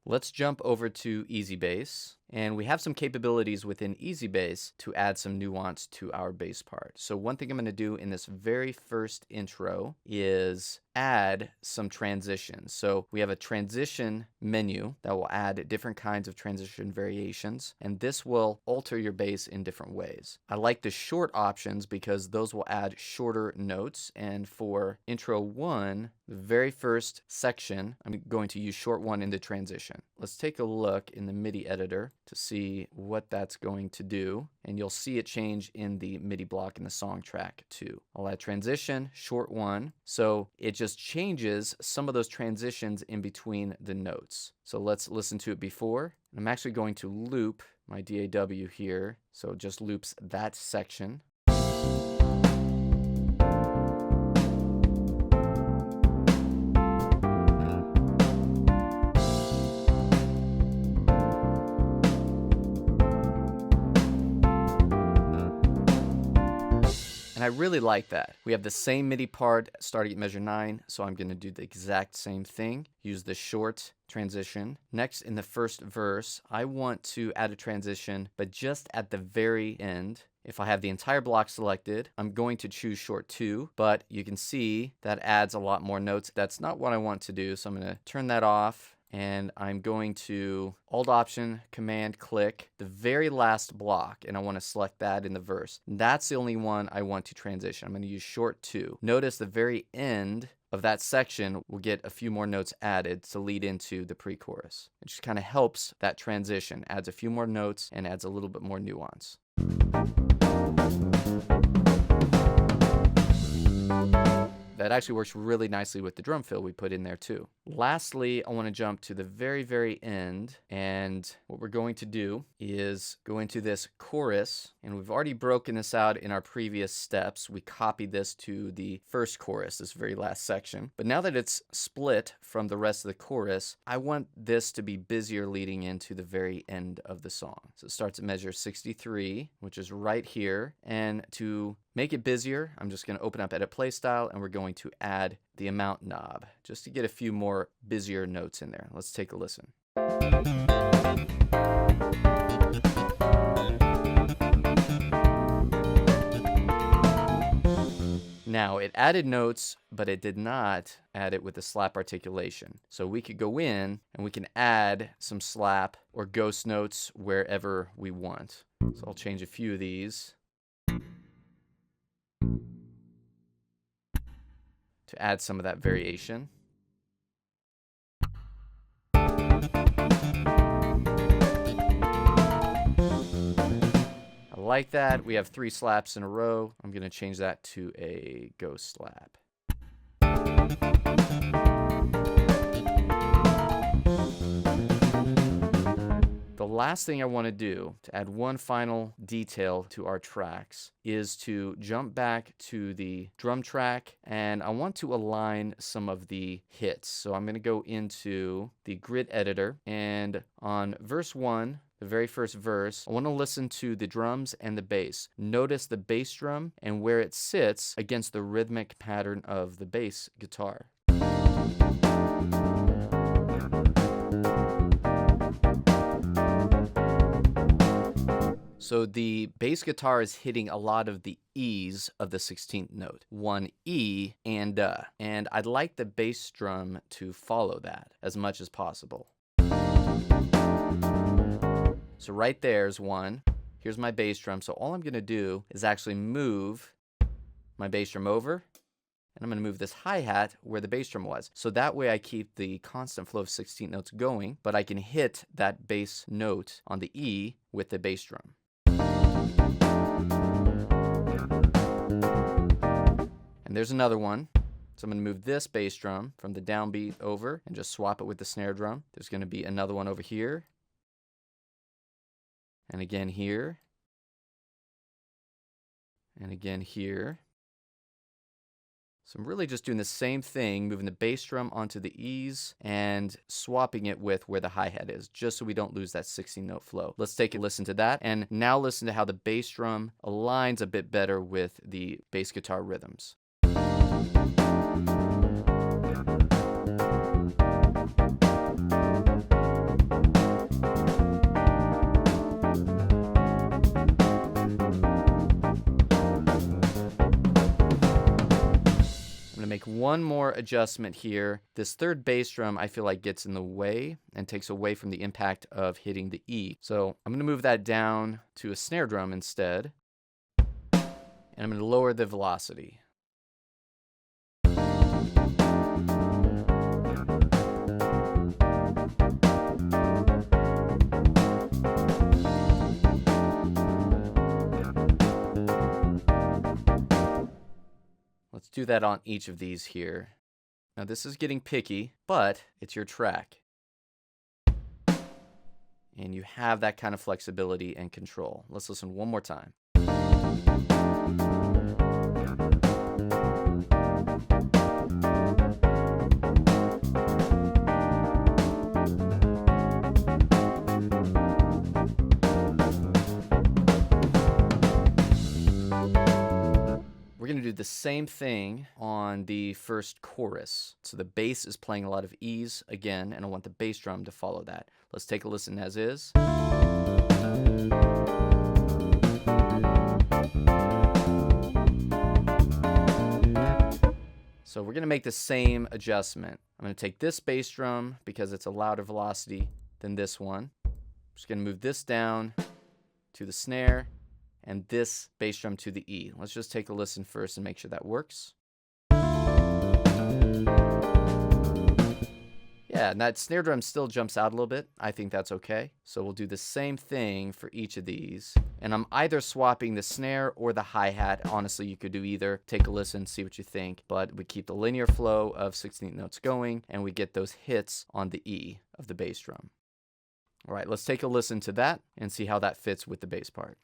Let's jump over to Easy Bass, and we have some capabilities within Easy Bass to add some nuance to our bass part. So one thing I'm going to do in this very first intro is add some transitions. So we have a transition menu that will add different kinds of transition variations, and this will alter your bass in different ways. I like the short options because those will add shorter notes, and for intro 1, the very first section, I'm going to use short 1 in the transition. Let's take a look in the MIDI editor to see what that's going to do, and you'll see it change in the MIDI block in the song track too. I'll add transition, short 1, so it just changes some of those transitions in between the notes. So let's listen to it before. I'm actually going to loop my DAW here, so it just loops that section. And I really like that. We have the same MIDI part starting at measure 9, so I'm going to do the exact same thing. Use the short transition. Next, in the first verse, I want to add a transition, but just at the very end. If I have the entire block selected, I'm going to choose short 2, but you can see that adds a lot more notes. That's not what I want to do, so I'm going to turn that off. And I'm going to Alt Option Command click the very last block, and I want to select that in the verse. That's the only one I want to transition. I'm going to use short 2. Notice the very end of that section will get a few more notes added to lead into the pre-chorus. It just kind of helps that transition, adds a few more notes and adds a little bit more nuance. That actually works really nicely with the drum fill we put in there too. Lastly, I want to jump to the very, very end, and what we're going to do is go into this chorus, and we've already broken this out in our previous steps. We copied this to the first chorus, this very last section. But now that it's split from the rest of the chorus, I want this to be busier leading into the very end of the song. So it starts at measure 63, which is right here, and to make it busier, I'm just going to open up Edit Play Style, and we're going to add the amount knob just to get a few more busier notes in there. Let's take a listen. Now, it added notes, but it did not add it with the slap articulation. So we could go in and we can add some slap or ghost notes wherever we want. So I'll change a few of these to add some of that variation. I like that. We have 3 slaps in a row. I'm going to change that to a ghost slap. The last thing I want to do to add one final detail to our tracks is to jump back to the drum track, and I want to align some of the hits. So I'm going to go into the grid editor, and on verse 1, the very first verse, I want to listen to the drums and the bass. Notice the bass drum and where it sits against the rhythmic pattern of the bass guitar. So the bass guitar is hitting a lot of the E's of the 16th note. 1 E and I'd like the bass drum to follow that as much as possible. So right there's 1. Here's my bass drum. So all I'm going to do is actually move my bass drum over, and I'm going to move this hi-hat where the bass drum was. So that way I keep the constant flow of 16 notes going, but I can hit that bass note on the E with the bass drum. And there's another one. So I'm going to move this bass drum from the downbeat over and just swap it with the snare drum. There's going to be another one over here. And again here. And again here. So I'm really just doing the same thing, moving the bass drum onto the E's and swapping it with where the hi-hat is, just so we don't lose that 16-note flow. Let's take a listen to that, and now listen to how the bass drum aligns a bit better with the bass guitar rhythms. one more adjustment here. This third bass drum, I feel like gets in the way and takes away from the impact of hitting the E. So I'm going to move that down to a snare drum instead. And I'm going to lower the velocity. Let's do that on each of these here. Now this is getting picky, but it's your track. And you have that kind of flexibility and control. Let's listen one more time. We're going to do the same thing on the first chorus. So the bass is playing a lot of E's again, and I want the bass drum to follow that. Let's take a listen as is. So we're going to make the same adjustment. I'm going to take this bass drum because it's a louder velocity than this one. I'm just going to move this down to the snare and this bass drum to the E. Let's just take a listen first and make sure that works. Yeah, and that snare drum still jumps out a little bit. I think that's okay. So we'll do the same thing for each of these. And I'm either swapping the snare or the hi-hat. Honestly, you could do either. Take a listen, see what you think. But we keep the linear flow of 16th notes going, and we get those hits on the E of the bass drum. All right, let's take a listen to that and see how that fits with the bass part.